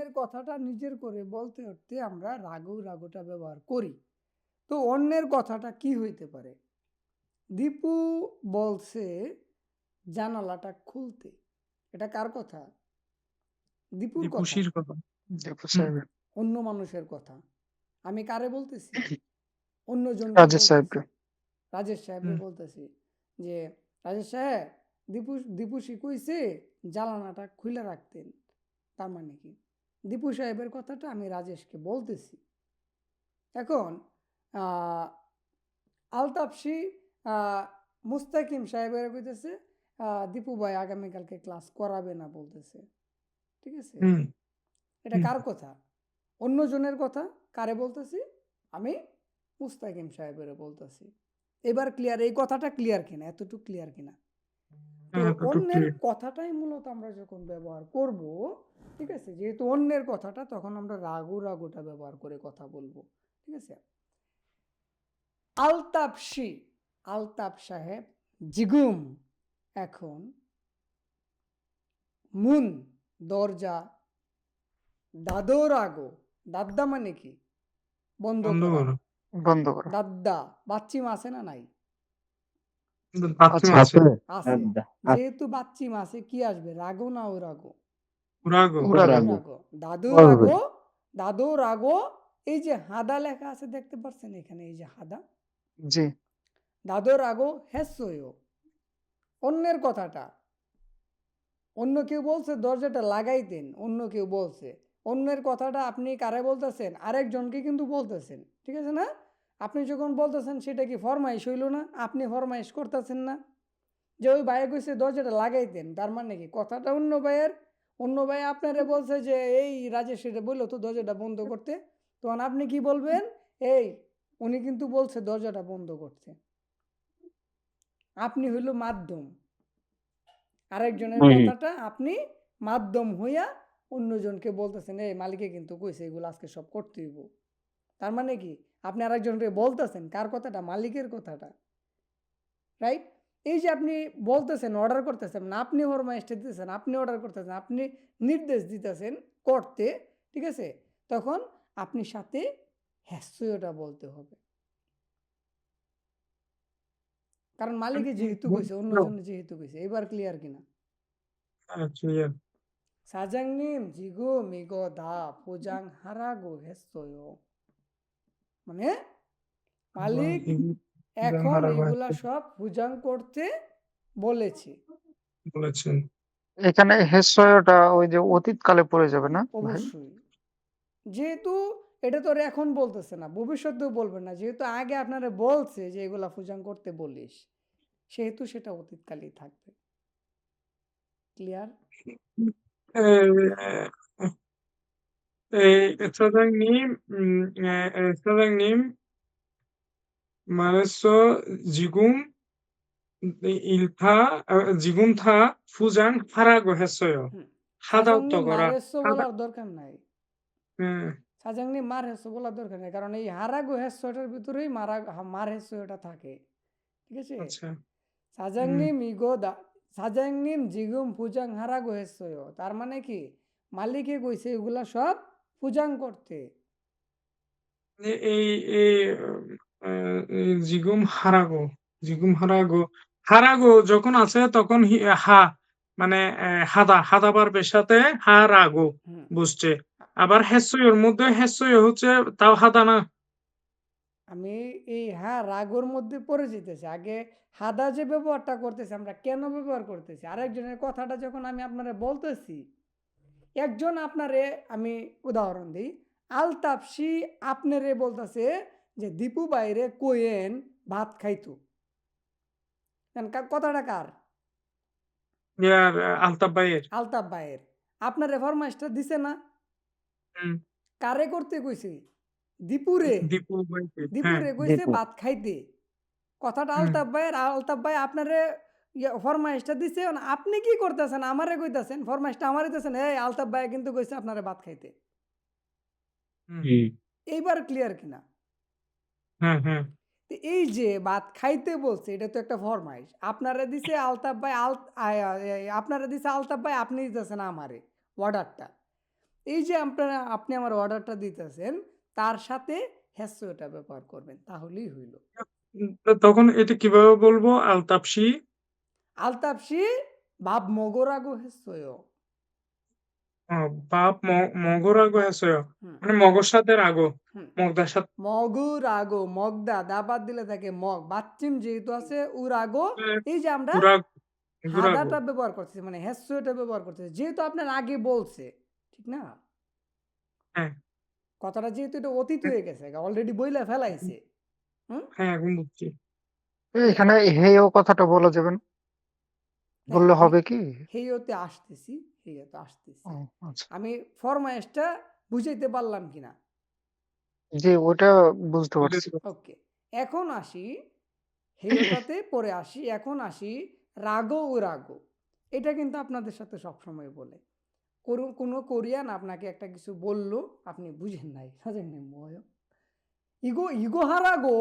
অন্যের কথাটা নিজের করে বলতে উঠতে আমরা রাগটা ব্যবহার করি। তো অন্যের কথাটা কি হইতে পারে? দীপু বলছে জানালাটা খুলতে। এটা কার কথা? দীপুর কথা। দীপুশির কথা। দীপু হুম। সাহেবের অন্য মানুষের কথা। আমি কারে বলতেছি? অন্যজনকে রাজেশ বলতেছি। সাহেবকে রাজেশ সাহেবরে বলতেছি যে রাজেশ সাহেব, দীপুশি কইছে জ্বালানাটা খুলে রাখতেন। তার মানে কি? দীপু সাহেবের কথাটা আমি রাজেশকে বলতেছি। এখন আলতাফসি মুস্তাকিম সাহেবের কইতেছে দীপু ভাই আগামীকালকে ক্লাস করাবে না বলতেছে। ঠিক আছে? হুম এটা কার কথা? অন্যজনের কথা। কারে বলতেছি? আমি মুস্তাকিম সাহেবের বলতেছি। এবার ক্লিয়ার, এই কথাটা ক্লিয়ার কিনা, এতটুকু ক্লিয়ার কিনা? তো হ্যাঁ, তো অন্যের clear। কথাটাই মূলত আমরা যখন ব্যবহার করব, ঠিক আছে, যেহেতু অন্যের কথাটা, তখন আমরা রাগুটা ব্যবহার করে কথা বলবো। ঠিক আছে? আলতাফ সাহেব জিগুম এখন মুন দরজা দাদর আগো। দাদ্দা মানে কি? বন্ধ বন্ধ করা। করো। বন্ধ করো। দাদ্দা বাচ্চিম আছে না নাই? বাথরুম আছে আছে। আছে। যেহেতু বাচ্চিম আছে, কি আসবে? রাগো না ও রাগো? উরাগো। রাগো। দাদু রাগো। এই যে হাদা লেখা আছে দেখতে পাচ্ছেন এখানে, এই যে হাদা, জি দাদু রাগো হেসোয়ো। অন্যের কথাটা, অন্য কেউ বলছে দরজাটা লাগাইতেন, অন্য কেউ বলছে। অন্যের কথাটা আপনি কারে বলতেছেন? আরেকজনকে কিন্তু বলতেছেন। ঠিক আছে না? আপনি যখন বলতেছেন সেটা কি ফরমাইশ হইল না? আপনি ফরমাইশ করতেছেন না? যে ওই ভাইয়া কইছে দরজাটা লাগাইতেন, তার মানে কি কথাটা অন্য ভাইয়ের। অন্য ভাই আপনারে বলছে যে এই রাজেশ এটা বললো তো দরজাটা বন্ধ করতে, তখন আপনি কি বলবেন? এই উনি কিন্তু বলছে দরজাটা বন্ধ করতে। আপনি হইল মাধ্যম, আরেকজনের কথাটা আপনি মাধ্যম হইয়া অন্যজনকে বলতেছেন এই মালিকে কিন্তু কইছে এগুলো আজকে সব করতে হইব। তার মানে কি আপনি আরেকজনকে বলতেছেন কার কথাটা? মালিকের কথাটা। রাইট? এই যে আপনি বলতেছেন, অর্ডার করতেছেন না, আপনি ফরমাইশটা দিতেছেন, আপনি অর্ডার করতেছেন, আপনি নির্দেশ দিতেছেন করতে, ঠিক আছে? তখন আপনি সাথে হ্যাস্যটা বলতে হবে, কারণ মালিকে যেহেতু কইছে, অন্যজন যেহেতু কইছে। এবার ক্লিয়ার কিনা? ক্লিয়ার। সাজাংনিম জিগো মিগো দা ফুজাং হারাগো হেস্তয়। মানে মালিক এখন এগুলা সব ফুজাং করতে বলেছে। বলেছেন। এখানে হেসয়টা ওই যে অতীতকালে পড়ে যাবে না ভাই? অবশ্যই। যেহেতু এটা তো এখন বলতেছে না, ভবিষ্যতেও বলবে না, যেহেতু আগে আপনারা বলছে যে এগুলা ফুজাং করতে বলিস, সেহেতু সেটা অতীতকালেই থাকবে। ক্লিয়ার? sozusagen 말했어 지금 다 부장하라고 했어요. সাজাংনি 하다부터 거라. মারেসো 하다. বলার দরকার নাই। 네. সাজাংনি মার হেসো বলার দরকার নেই, কারণ এই হারাগো হেসোটার ভিতরেই মার হেসো এটা থাকে। ঠিক আছে? আচ্ছা। সাজাংনি মিগো দা সাজাংনিম জিগুম ফুজাং হারাগো হেসোয়। তার মানে কি মালিকে কইছে এগুলা সব ফুজাং করতে। এই এই জিগুম হারাগো যখন আছে তখন হা মানে হাদাবার পেশাতে হারাগো হুম। বুঝছে। আবার হেসইর মধ্যে হেসই হচ্ছে তাও হাদা না। আমি এই রাগর মধ্যে পড়ে যেতেছি। আগে হাদা যে ব্যবহারটা করতেছি, আমরা কেন ব্যবহার করতেছি? আরেকজনের কথাটা যখন আমি আপনারে বলতেছি, একজন আপনারে, আমি উদাহরণ দিই, আলতাপসি আপনারে বলতেছে যে দীপু বাইরে কোয়েন ভাত খাইতো। কথাটা কার? ইয়ার আলতাফ ভাইয়ের। আলতাফ ভাইয়ের। আপনারে ফরমাইশটা দিছে না? হুম, কারে করতে কইছে? দীপুরে। দীপু ভাইকে। হ্যাঁ। দীপুরে কইছে ভাত খাইতে। কথাটা হুম, আলতাফ ভাইয়ের। আলতাফ ভাই আপনারে ফরমাইশটা দিছে, আপনি কি করতেছেন? আমারে কইতাছেন, ফরমাইশটা আমারে দিতেছেন, এই আলতাফ ভাই কিন্তু কইছে আপনারে ভাত খাইতে। হুম, এইবার ক্লিয়ার কিনা? হ্যাঁ, হ্যাঁ। তো এই যে ভাত খাইতে বলছে, এটা তো একটা ফরমাইশ। আপনারা দিছে আলতাফ ভাই, আপনারা দিছে আলতাফ ভাই, আপনি দিতেছেন আমারে অর্ডারটা। এই যে আপনি আমার অর্ডারটা দিতেছেন তার সাথে হ্যাসোটা ব্যবহার করবেন তাহলেই হইল। তখন এটা কিভাবে বলবো? আলতাপসি আলতাপসি ভাব মগরাগো হ্যাসোয়। বাপ মগরাগো হ্যাসয়। হুম মানে মগর সাথে রাগো। হুম মগদার সাথে মগুরাগো মগদা দাবাত দিলে থাকে মগ বাচ্চিম যেহেতু আছে উরাগো। এই যে আমরা গুরাগ গুরাগো। হাদাটা ব্যবহার করতেছি মানে হ্যাসোটা ব্যবহার করতেছি যেহেতু আপনার আগে বলছে, ঠিক না? হ্যাঁ, কথাটা যেহেতু এটা অতীত হয়ে গেছে অলরেডি বইলা ফেলাইছে। হুম হ্যাঁ, এখন বুঝছি। এখানে হেয় কথাটা বলা যাবে না? হ্যাঁ বললে আমি হবে কি? হেইওতে আসতেছি, হেইওতে আসতেছি। ও আচ্ছা। আমি ফরমায়েশটা বুঝাইতে পারলাম কিনা? জি, ওটা বুঝতে পারছি। বুঝাতে পারছি। ওকে। এখন আসি হেইওটাতে পরে আসি। এখন আসি রাগো ও রাগো। এটা কিন্তু আপনাদের সাথে সবসময় বলে। কোনো কোরিয়ান আপনাকে একটা কিছু বলল, আপনি বুঝেন নাই. 선생님 뭐요? 이거 하라고.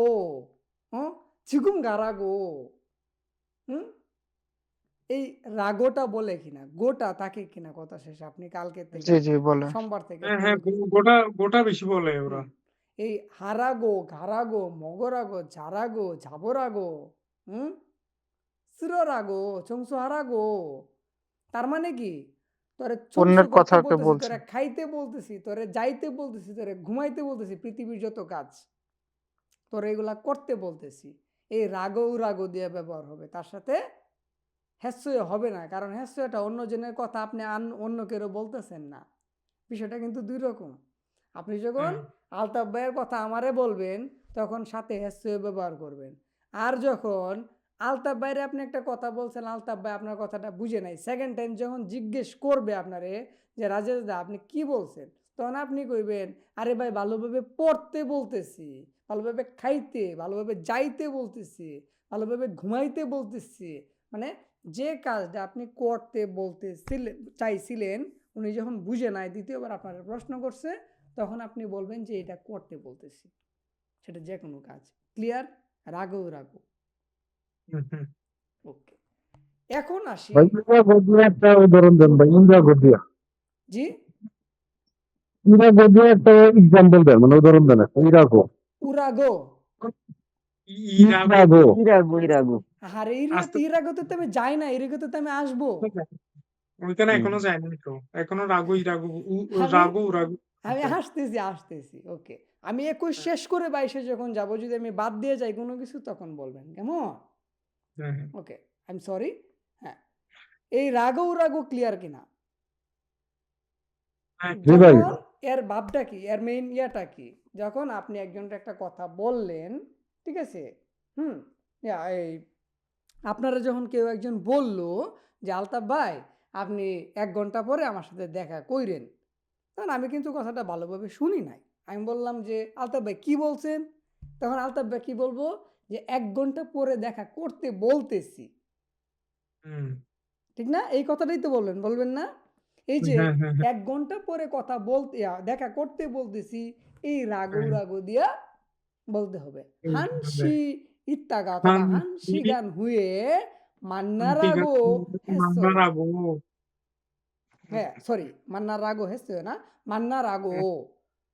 어? 지금 가라고. হুম? এই রাগোটা বলে কিনা? গোটা থাকে কিনা কথা শেষে আপনি কালকের থেকে জি, জি বলে। সোমবার থেকে হ্যাঁ, হ্যাঁ, ফলো করুন। গোটা বেশি বলে ওরা। হুম। এই হারাগো, গারাগো, মগরাগো, জারাগো, ঝাবরাগো, হুম? 쓰러라고, 청소하라고। তার মানে কি? তোরে অন্যের 청소 করতে কথাকে বলতেছি, বলছে। তোরে খাইতে বলতেছি, তোরে যাইতে বলতেছি, তোরে ঘুমাইতে বলতেছি, পৃথিবীর যত কাজ। তোরে এগুলা করতে বলতেছি। এই রাগো রাগো দিয়ে ব্যবহার হবে। তার সাথে হ্যাস্যই হবে না। কারণ হ্যাস্যটা অন্যজনের কথা আপনি অন্য কেউ বলতেছেন না। বিষয়টা কিন্তু ২ রকম। আপনি যখন হুম, আলতাফ ভাইয়ের কথা আমারে বলবেন, তখন সাথে হ্যাস্যই ব্যবহার করবেন। আর যখন আলতাফ ভাইরে আপনি একটা কথা বলছেন, আলতাফ ভাই আপনার কথাটা বুঝে নাই। সেকেন্ড টাইম যখন জিজ্ঞেস করবে আপনারে যে, "রাজেশ দা আপনি কি বলছেন?" তখন আপনি কইবেন, "আরে ভাই ভালোভাবে পড়তে বলতেছি, ভালোভাবে খাইতে, ভালোভাবে যাইতে বলতেছি, ভালোভাবে ঘুমাইতে বলতেছি।" মানে যে কাজটা আপনি করতে চাইছিলেন, উনি যখন বুঝে নাই, দ্বিতীয়বার আপনারে প্রশ্ন করছে, তখন আপনি বলবেন যে, "এটা করতে বলতেছি।" সেটা যেকোনো কাজ। ক্লিয়ার? রাগও রাগো। হুম, হুম। ওকে। এখন আসি ভাই ইন্দিরা গান্ধীর একটা উদাহরণ দেন ভাই, ইন্দিরা গান্ধী। জি? ইন্দিরা গান্ধীর একটা এক্সাম্পল দেন, মানে উদাহরণ দেন একটা। ইরাকো উরাগো। ইরাগো। ইরাকো ইরাগু। আরে আস্তে ইরাগোতে তো আমি যাই না, ইরাগোতে তো আমি আসবো। ওইখানে এখনো যায়নি তো। এখনো রাগো ইরাগো আমি রাগো উরাগো আমি আছে। আসতেছি। ওকে। আমি ২১ শেষ করে ২২ এ যখন যাবো, যদি আমি বাদ দিয়ে যাই কোনো কিছু, তখন বলবেন। কেমন? হ্যাঁ, হ্যাঁ। ওকে। I am sorry. হ্যাঁ। এই রাগো রাগো ক্লিয়ার কিনা? হ্যাঁ, জি ভাই। যখন এর ভাবটা কি? এর মেইন ইয়াটা কি? যখন আপনি একজনকে একটা কথা বললেন, ঠিক আছে? হুম? এই আপনারা যখন কেউ একজন বলল যে, "আলতাফ ভাই, আপনি ১ ঘন্টা পরে আমার সাথে দেখা কইরেন।" তখন আমি কিন্তু কথাটা ভালোভাবে শুনি নাই। আমি বললাম যে, "আলতাফ ভাই কি বলছেন?" তখন আলতাফ ভাই কি বলবো? যে, "১ ঘন্টা পরে দেখা করতে বলতেছি।" হুম। ঠিক না? এই কথাটাই তো বলবেন, বলবেন না? এই যে হ্যাঁ, হ্যাঁ, হ্যাঁ। ১ ঘন্টা পরে কথা বলতে দেখা করতে বলতেছি, এই রাগো হ্যাঁ, রাগো দিয়া বলতে হবে। বলতে হবে। হানসি ইত্তাগা অথবা হানসি হানসিগান হুয়ে ঠিক মান্নারাগো আছে। মান্না হেসোয়। রাগো। হ্যাঁ, সরি মান্নারাগো হেসোয় না, মান্নারাগো।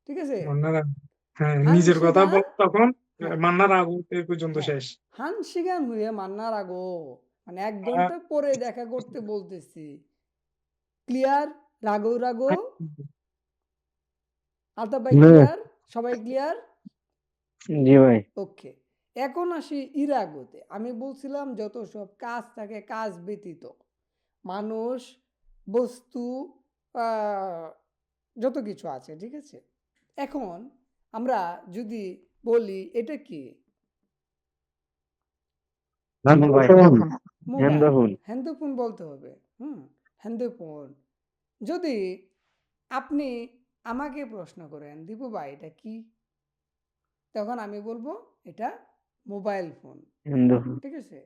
ঠিক আছে? মান্না রাগো। হ্যাঁ, নিজের কথা হানসিগান বল তখন হ্যাঁ, মান্না রাগো এই পর্যন্ত হ্যাঁ। শেষ। হানসিগান হুয়ে মান্নারাগো। মানে ১ আ ঘন্টা পরে দেখা করতে বলতেছি। ক্লিয়ার? রাগো রাগো? আলতাফ ভাই জি ক্লিয়ার? সবাই ক্লিয়ার? জি ভাই। ওকে। এখন আসি ইরাগোতে। আমি বলছিলাম যত সব কাজ থাকে কাজ ব্যতীত। মানুষ, বস্তু, আ যত কিছু আছে, ঠিক আছে? এখন আমরা যদি বলি এটা কি? Mobile phone. Phone. Mobile handphone. Phone. Handphone বলতে হবে। হুম? হ্যান্ডফোন। যদি আপনি আমাকে প্রশ্ন করেন, "দীপু ভাই এটা কি?" তখন আমি বলব, "এটা মোবাইল ফোন।" হ্যান্ডফোন। ঠিক আছে?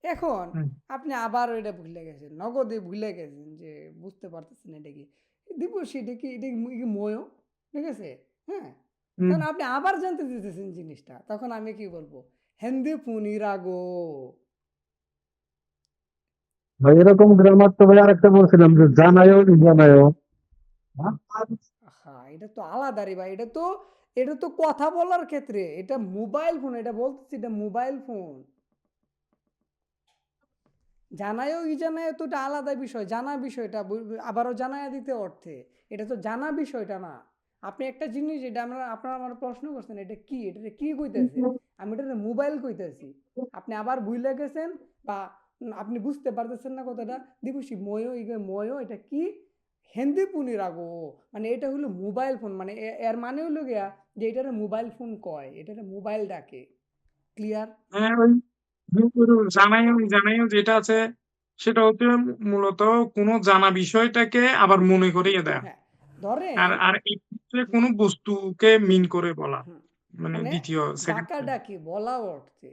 এখন হুম, আপনি আবারও এটা ভুলে গেছেন। নগদে ভুলে গেছেন যে বুঝতে পারতেছেন এটা কি। দিবসী এটা কি ময়ো? ঠিক আছে? হ্যাঁ? হুম। তখন আপনি আবার জানতে চাইতেছেন জিনিসটা। তখন আমি কি বলব? "হেন্দে পুনিরাগো।" ভাই এরকম গ্রামার তো ভাই আরেকটা বলছিলাম যে জানায়ও জানায়ও। হ্যাঁ, এটা তো আলাদা রে ভাই। এটা তো কথা বলার ক্ষেত্রে। এটা মোবাইল ফোন। এটা বলতেছি এটা মোবাইল ফোন। জানায়ও জানায়ও তো এটা আলাদা বিষয়। জানা বিষয়টা আবারও জানায়া দিতে অর্থে। এটা তো জানা বিষয়টা না। আপনি একটা জিনিস এটা আপনারা আমার প্রশ্ন করছেন এটা কি? এটারে কি কইতেছেন? আমি এটারে মোবাইল কইতেছি। আপনি আবার ভুইলা গেছেন বা আপনি বুঝতে পারতেছেন না কথাটা। দিবসী ময়ো এটা কি? হেনদি পুনির আগো। মানে এটা হলো মোবাইল ফোন। মানে এর মানে হলো গিয়া যে এটারে মোবাইল ফোন কয়। এটারে মোবাইল ডাকে। ক্লিয়ার? হ্যাঁ, ওই জানাইও যেটা আছে সেটা হচ্ছে মূলত কোনো জানা বিষয়টাকে আবার মনে করিয়ে দেয়া। হ্যাঁ। ধরেন আর এই ক্ষেত্রে কোনো বস্তুকে মিন করে বলা। হুম, মানে মানে দ্বিতীয় সেকেন্ড ডাকাডাকি বলা অর্থে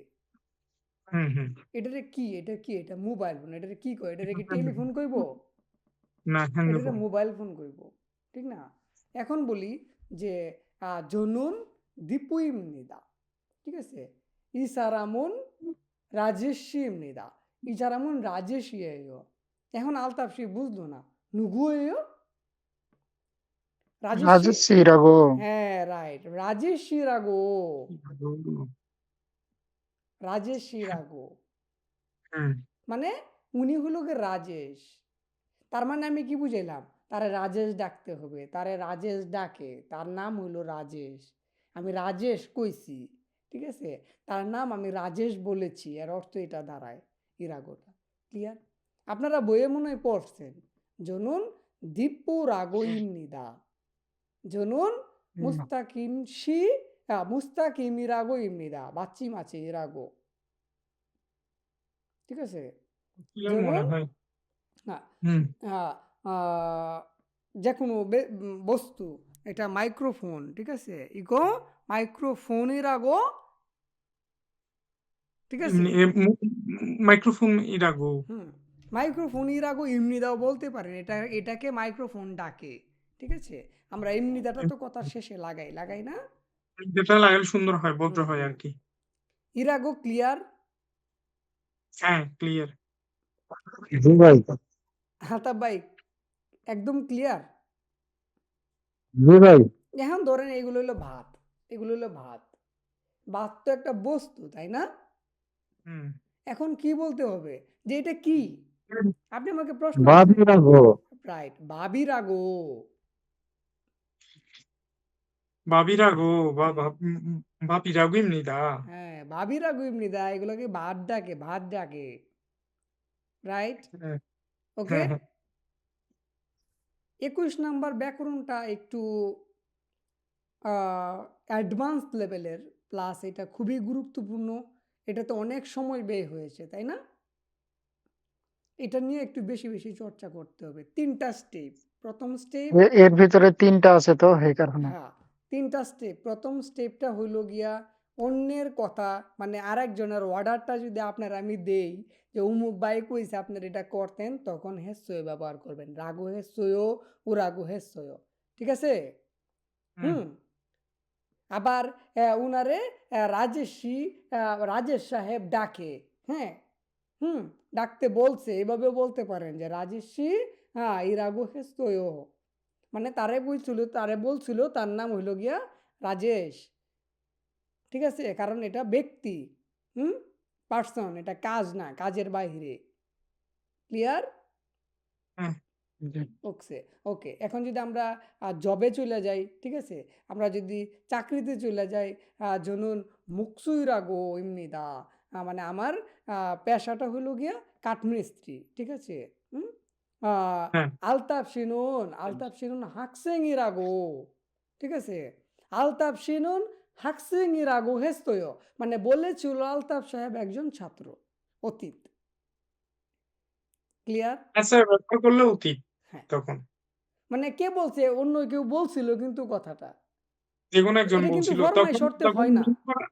হুম। এটারে কি এটা মোবাইল ফোন এটারে কি কয় এটারে কি টেলিফোন কইব না এটারে হ্যান্ডফোন। মোবাইল ফোন কইব ঠিক না এখন বলি যে জনুন দীপু ইমনিদা ঠিক আছে ইসারামুন রাজেশী ইমনিদা ইসারামুন রাজেশী এও এখন আলতাফসি বুঝলো না নুগু এও রাজেশী রাজশ্রীরাগো। হ্যাঁ রাইট রাজেশী রাগো রাজেশী রাগো হুম, মানে উনি হলো গিয়ে রাজেশ তার মানে আমি কি বুঝাইলাম তারে রাজেশ ডাকতে হবে তারে রাজেশ ডাকে তার নাম হলো রাজেশ আমি রাজেশ কইছি ঠিক আছে তার নাম আমি রাজেশ বলেছি এর অর্থ এটা দাঁড়ায় ইরাগোটা ক্লিয়ার আপনারা বইয়ে মনে হয় পড়ছেন জনুন দীপ্পু রাগো ইমনিদা জনুন হুম। মুস্তাকিম মুস্তাকিম ইরাগো ইমনিদা বাচ্চি মাছি ইরাগো ঠিক আছে মনে জনুন হয়। হ্যাঁ হুম, আহ, আহ, যে কোনো বস্তু এটা মাইক্রোফোন ঠিক আছে ইগো মাইক্রোফোনের আগো ঠিক আছে এমনি মাইক্রোফোন ইরাগো। হুম মাইক্রোফোনের আগো এমনি দাও বলতে পারেন এটাকে মাইক্রোফোন ডাকে ঠিক আছে আমরা এমনি দাটা তো কথার শেষে লাগাই না যেটা লাগালে সুন্দর হয়, ভদ্র হুম হয় হুম আর কি। ইরাগো ক্লিয়ার হ্যাঁ, ক্লিয়ার। জি ভাই, হাতা বাইক একদম ক্লিয়ার জি ভাই। এখন ধরেন এগুলো হলো ভাত ভাত তো একটা বস্তু তাই না হুম। এখন কি বলতে হবে যে এটা কি আপনি আমাকে প্রশ্ন করছেন বাদিরাগো। রাইট ভাবিরাগো বাবিরাগো বাপিরাগো এমনিদা। হ্যাঁ ভাবিরাগো এমনিদা এগুলোকে ভাত ডাকে রাইট হ্যাঁ, ওকে হ্যাঁ, হ্যাঁ। 21 নাম্বার ব্যাকরণটা একটু অ্যাডভান্স লেভেলের প্লাস এটা খুবই গুরুত্বপূর্ণ এটাতে অনেক সময় ব্যয় হয়েছে তাই না এটা নিয়ে একটু বেশি বেশি চর্চা করতে হবে 3টা স্টেপ প্রথম স্টেপ এর ভিতরে 3টা আছে তো এই কারণে। হ্যাঁ 3টা স্টেপ প্রথম স্টেপটা হইল গিয়া অন্যের কথা মানে আরেকজনের অর্ডারটা যদি আপনার আমি দেই যে উমুক বাই কইছে আপনার এটা করতেন তখন হেসয় ব্যবহার করবেন রাগু হেসয় ও রাগু হেসয় ঠিক আছে হুম, হুম আবার উনারে রাজেশ সাহেব ডাকে হ্যাঁ হুম ডাকতে বলছে এভাবে বলতে পারেন যে রাজেশী হ্যাঁ ই রাগু হেসয় মানে তারে বলছিল তার নাম হইল গিয়া রাজেশ ঠিক আছে কারণ এটা ব্যক্তি হুম পার্সন এটা কাজ না কাজের বাইরে ক্লিয়ার হ্যাঁ। জি। ওকে ওকে এখন যদি আমরা জবে চলে যাই ঠিক আছে আমরা যদি চাকরিতে চলে যাই জনুন মুকসুই রাগো এমনি দা মানে আমার পেশাটা হলো গিয়া কাঠমিস্ত্রি ঠিক আছে হুম হ্যাঁ, আলতাফ শিনুন হাকসেং ইরাগো ঠিক আছে আলতাফ শিনুন হাকসেং ইরাগো হেস্তয় মানে বলেছিল আলতাফ সাহেব একজন ছাত্র অতীত ক্লিয়ার আচ্ছা, ব্যবহার করলে অতীত হ্যাঁ তখন। মানে কে বলছে অন্য কেউ বলছিল কিন্তু কথাটা যেকোনো একজন এটা কিন্তু বলছিল। ফরমাইশ তখন অর্থে তখন হয় না মিন করা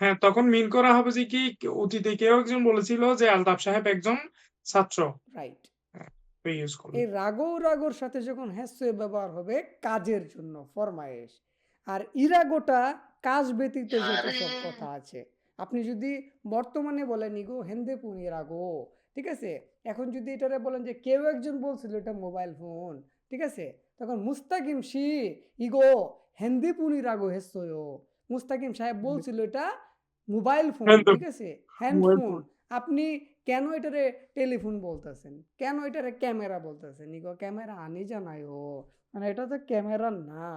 হ্যাঁ, তখন মিন করা হবে যে কি অতীতে কেউ একজন বলেছিল যে আলতাফ সাহেব একজন ছাত্র। রাইট হ্যাঁ, তো ইউজ করবে। এই রাগোর সাথে যখন হ্যাস্য ব্যবহার হবে কাজের জন্য ফরমায়েশ আর ইরাগোটা কাজ ব্যতীত যত সব কথা আছে আপনি যদি বর্তমানে বলেন ইগো হেন্দে পুন ইরাগো ঠিক আছে এখন যদি এটারে বলেন যে কেউ একজন বলছিল এটা মোবাইল ফোন ঠিক আছে তখন মুস্তাকিম শি ইগো হেন্দি পুনি রাগো হেসোয়ো। মুস্তাকিম সাহেব বলছিল এটা মোবাইল ফোন, হ্যান্ড ঠিক আছে, হ্যান্ডফোন। আপনি কেন এটারে টেলিফোন বলতেছেন, কেন এটারে ক্যামেরা বলতেছেন? ইগো ক্যামেরা আনি জানায়ো, মানে এটা তো ক্যামেরা না।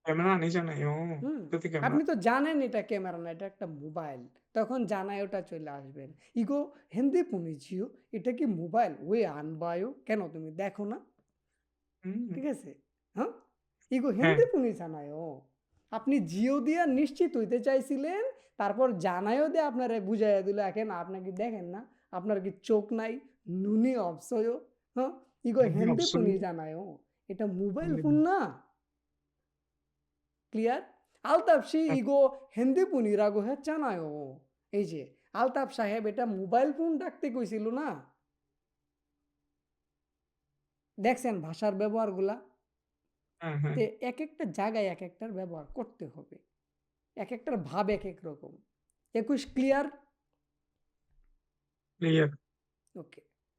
ক্যামেরা আনি জানাই ও হুম, যদি ক্যামেরা আপনি তো জানেন এটা ক্যামেরা না, এটা একটা মোবাইল, তখন জানায় ওটা চলে আসবেন। ইগো হিন্দি পুনিজিও, এটা কি মোবাইল ওয়ে আনবায়ো, কেন তুমি দেখো না? ঠিক আছে, হ্যাঁ, ইগো হ্যাঁ হিন্দি পুনি জানায়ও। আপনি জিও দিয়া নিশ্চিত হইতে চাইছিলেন, তারপর জানায়ও দিয়ে আপনারা বুঝাইয়া দিল, এখন আপনাকে দেখেন না, আপনার কি চোখ নাই, নুনি অবসয়, হ্যাঁ, ইগো নুনি হিন্দি অবসয়। পুনি জানায়ও, এটা মোবাইল ফোন না। ক্লিয়ার? আলতাফ শি ইগো হিন্দি পুনি রাগো হ্যাঁ জানায়ও। এই যে আলতাফ সাহেব এটা মোবাইল ফোন ডাকতে কইছিল না। দেখছেন ভাষার ব্যবহারগুলা? হ্যাঁ হ্যাঁ তে এক একটা জায়গায় এক একটার ব্যবহার করতে হবে, এক একটার ভাব এক এক রকম। 21 ক্লিয়ার? ক্লিয়ার। ওকে।